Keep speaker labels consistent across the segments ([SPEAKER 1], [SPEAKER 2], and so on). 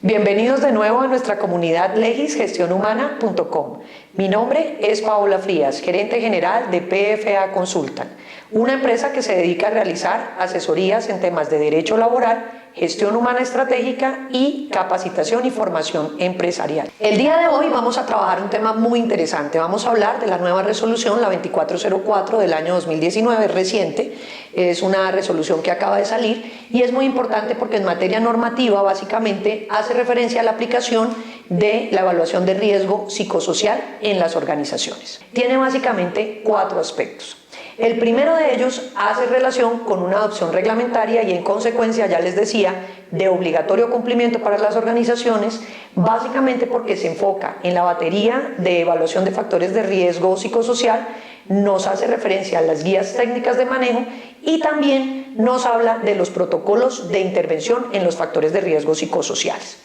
[SPEAKER 1] Bienvenidos de nuevo a nuestra comunidad legisgestionhumana.com. Mi nombre es Paola Frías, gerente general de PFA Consultant, una empresa que se dedica a realizar asesorías en temas de derecho laboral, gestión humana estratégica y capacitación y formación empresarial. El día de hoy vamos a trabajar un tema muy interesante. Vamos a hablar de la nueva resolución, la 2404 del año 2019, reciente. Es una resolución que acaba de salir y es muy importante porque en materia normativa básicamente hace referencia a la aplicación de la evaluación de riesgo psicosocial en las organizaciones. Tiene básicamente 4 aspectos. El primero de ellos hace relación con una adopción reglamentaria y en consecuencia, ya les decía, de obligatorio cumplimiento para las organizaciones, básicamente porque se enfoca en la batería de evaluación de factores de riesgo psicosocial, nos hace referencia a las guías técnicas de manejo y también nos habla de los protocolos de intervención en los factores de riesgo psicosociales.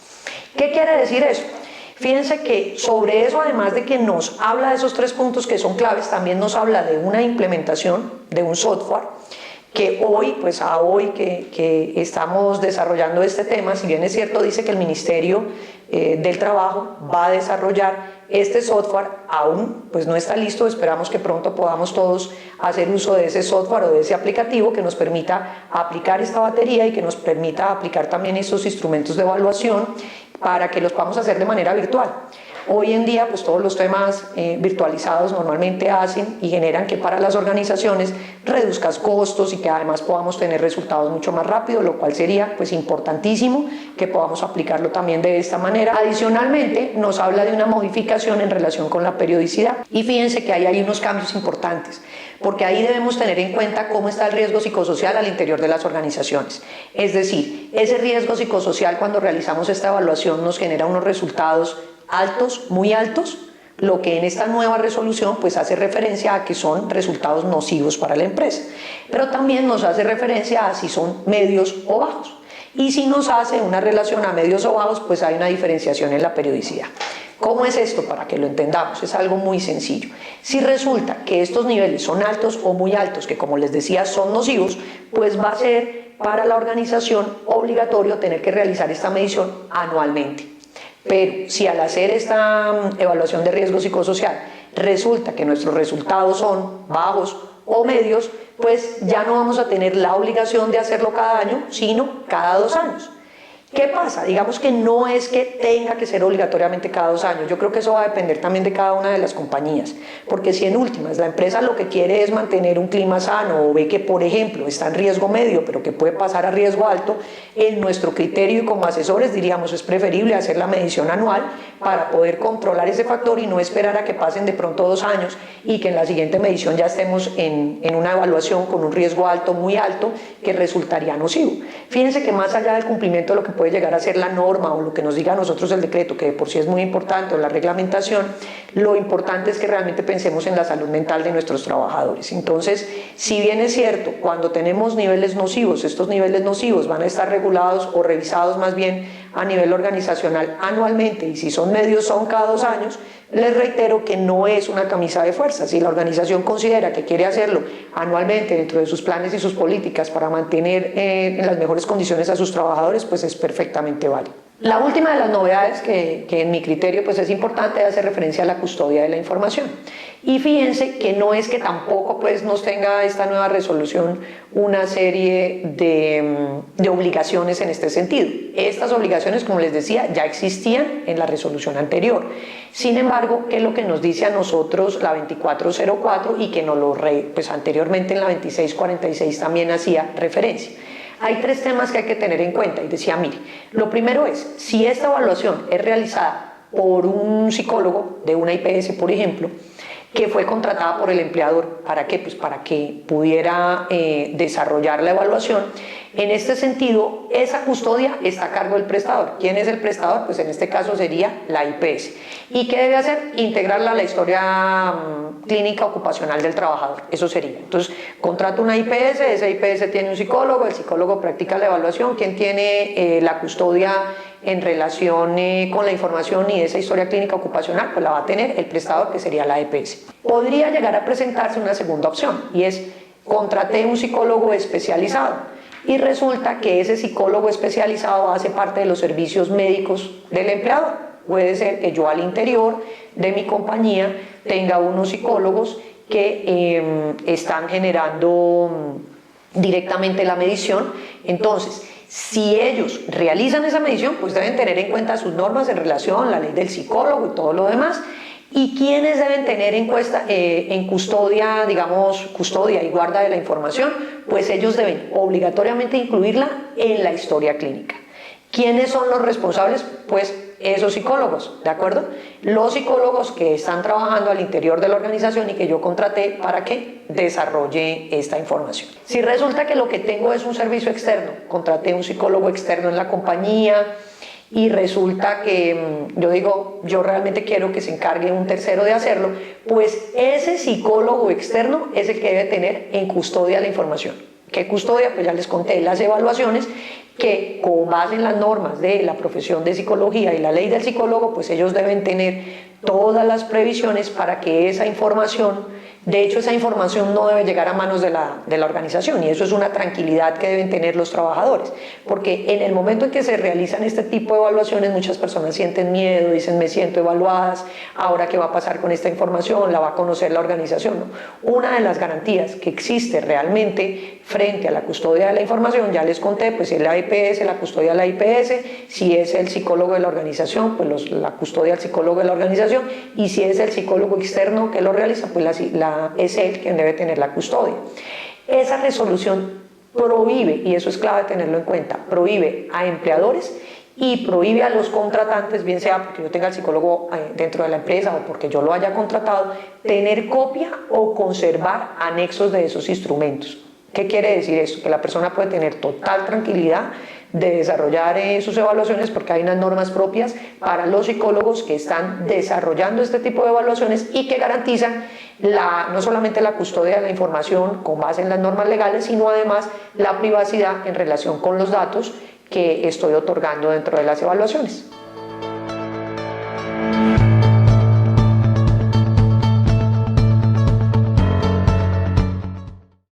[SPEAKER 1] ¿Qué quiere decir eso? Fíjense que sobre eso, además de que nos habla de esos 3 puntos que son claves, también nos habla de una implementación de un software que hoy, que estamos desarrollando este tema, si bien es cierto, dice que el Ministerio del Trabajo va a desarrollar este software, aún pues no está listo. Esperamos que pronto podamos todos hacer uso de ese software o de ese aplicativo que nos permita aplicar esta batería y que nos permita aplicar también estos instrumentos de evaluación para que los podamos hacer de manera virtual. Hoy en día, pues todos los temas virtualizados normalmente hacen y generan que para las organizaciones reduzcas costos y que además podamos tener resultados mucho más rápido, lo cual sería pues importantísimo que podamos aplicarlo también de esta manera. Adicionalmente, nos habla de una modificación en relación con la periodicidad y fíjense que ahí hay unos cambios importantes, porque ahí debemos tener en cuenta cómo está el riesgo psicosocial al interior de las organizaciones. Es decir, ese riesgo psicosocial cuando realizamos esta evaluación nos genera unos resultados altos, muy altos, lo que en esta nueva resolución pues hace referencia a que son resultados nocivos para la empresa, pero también nos hace referencia a si son medios o bajos, y si nos hace una relación a medios o bajos pues hay una diferenciación en la periodicidad. ¿Cómo es esto? Para que lo entendamos, es algo muy sencillo. Si resulta que estos niveles son altos o muy altos, que como les decía son nocivos, pues va a ser para la organización obligatorio tener que realizar esta medición anualmente. Pero si al hacer esta evaluación de riesgo psicosocial resulta que nuestros resultados son bajos o medios, pues ya no vamos a tener la obligación de hacerlo cada año, sino cada 2 años. ¿Qué pasa? Digamos que no es que tenga que ser obligatoriamente cada 2 años. Yo creo que eso va a depender también de cada una de las compañías, porque si en últimas la empresa lo que quiere es mantener un clima sano o ve que, por ejemplo, está en riesgo medio, pero que puede pasar a riesgo alto, en nuestro criterio y como asesores diríamos es preferible hacer la medición anual para poder controlar ese factor y no esperar a que pasen de pronto 2 años y que en la siguiente medición ya estemos en una evaluación con un riesgo alto, muy alto, que resultaría nocivo. Fíjense que más allá del cumplimiento de lo que puede llegar a ser la norma o lo que nos diga a nosotros el decreto, que de por sí es muy importante, o la reglamentación, lo importante es que realmente pensemos en la salud mental de nuestros trabajadores. Entonces, si bien es cierto, cuando tenemos niveles nocivos, estos niveles nocivos van a estar regulados o revisados más bien a nivel organizacional anualmente, y si son medios son cada 2 años, les reitero que no es una camisa de fuerza. Si la organización considera que quiere hacerlo anualmente dentro de sus planes y sus políticas para mantener en las mejores condiciones a sus trabajadores, pues es perfectamente válido. La última de las novedades que en mi criterio pues es importante hacer referencia a la custodia de la información. Y fíjense que no es que tampoco pues nos tenga esta nueva resolución una serie de obligaciones en este sentido. Estas obligaciones, como les decía, ya existían en la resolución anterior. Sin embargo, ¿qué es lo que nos dice a nosotros la 2404 y que pues anteriormente en la 2646 también hacía referencia? Hay 3 temas que hay que tener en cuenta y decía, mire, lo primero es, si esta evaluación es realizada por un psicólogo de una IPS, por ejemplo, que fue contratada por el empleador, ¿para qué? Pues para que pudiera desarrollar la evaluación. En este sentido, esa custodia está a cargo del prestador. ¿Quién es el prestador? Pues en este caso sería la IPS. ¿Y qué debe hacer? Integrarla a la historia clínica ocupacional del trabajador. Eso sería. Entonces, contrata una IPS, esa IPS tiene un psicólogo, el psicólogo practica la evaluación. ¿Quién tiene la custodia en relación con la información y esa historia clínica ocupacional? Pues la va a tener el prestador, que sería la EPS. Podría llegar a presentarse una segunda opción y es contraté un psicólogo especializado y resulta que ese psicólogo especializado hace parte de los servicios médicos del empleador. Puede ser que yo al interior de mi compañía tenga unos psicólogos que están generando directamente la medición. Entonces, si ellos realizan esa medición, pues deben tener en cuenta sus normas en relación, la ley del psicólogo y todo lo demás. ¿Y quiénes deben tener en custodia, digamos, custodia y guarda de la información? Pues ellos deben obligatoriamente incluirla en la historia clínica. ¿Quiénes son los responsables? Pues esos psicólogos, ¿de acuerdo? Los psicólogos que están trabajando al interior de la organización y que yo contraté para que desarrolle esta información. Si resulta que lo que tengo es un servicio externo, contraté un psicólogo externo en la compañía y resulta que yo digo, yo realmente quiero que se encargue un tercero de hacerlo, pues ese psicólogo externo es el que debe tener en custodia la información. ¿Qué custodia? Pues ya les conté las evaluaciones que con base en las normas de la profesión de psicología y la ley del psicólogo, pues ellos deben tener todas las previsiones para que esa información, de hecho esa información no debe llegar a manos de la organización, y eso es una tranquilidad que deben tener los trabajadores, porque en el momento en que se realizan este tipo de evaluaciones muchas personas sienten miedo, dicen me siento evaluadas, ahora qué va a pasar con esta información, la va a conocer la organización, ¿no? Una de las garantías que existe realmente frente a la custodia de la información, ya les conté, pues es la IPS, la custodia de la IPS, si es el psicólogo de la organización, pues la custodia del psicólogo de la organización, y si es el psicólogo externo que lo realiza, pues es él quien debe tener la custodia. Esa resolución prohíbe, y eso es clave tenerlo en cuenta, prohíbe a empleadores y prohíbe a los contratantes, bien sea porque yo tenga el psicólogo dentro de la empresa o porque yo lo haya contratado, tener copia o conservar anexos de esos instrumentos. ¿Qué quiere decir esto? Que la persona puede tener total tranquilidad de desarrollar sus evaluaciones porque hay unas normas propias para los psicólogos que están desarrollando este tipo de evaluaciones y que garantizan no solamente la custodia de la información con base en las normas legales, sino además la privacidad en relación con los datos que estoy otorgando dentro de las evaluaciones.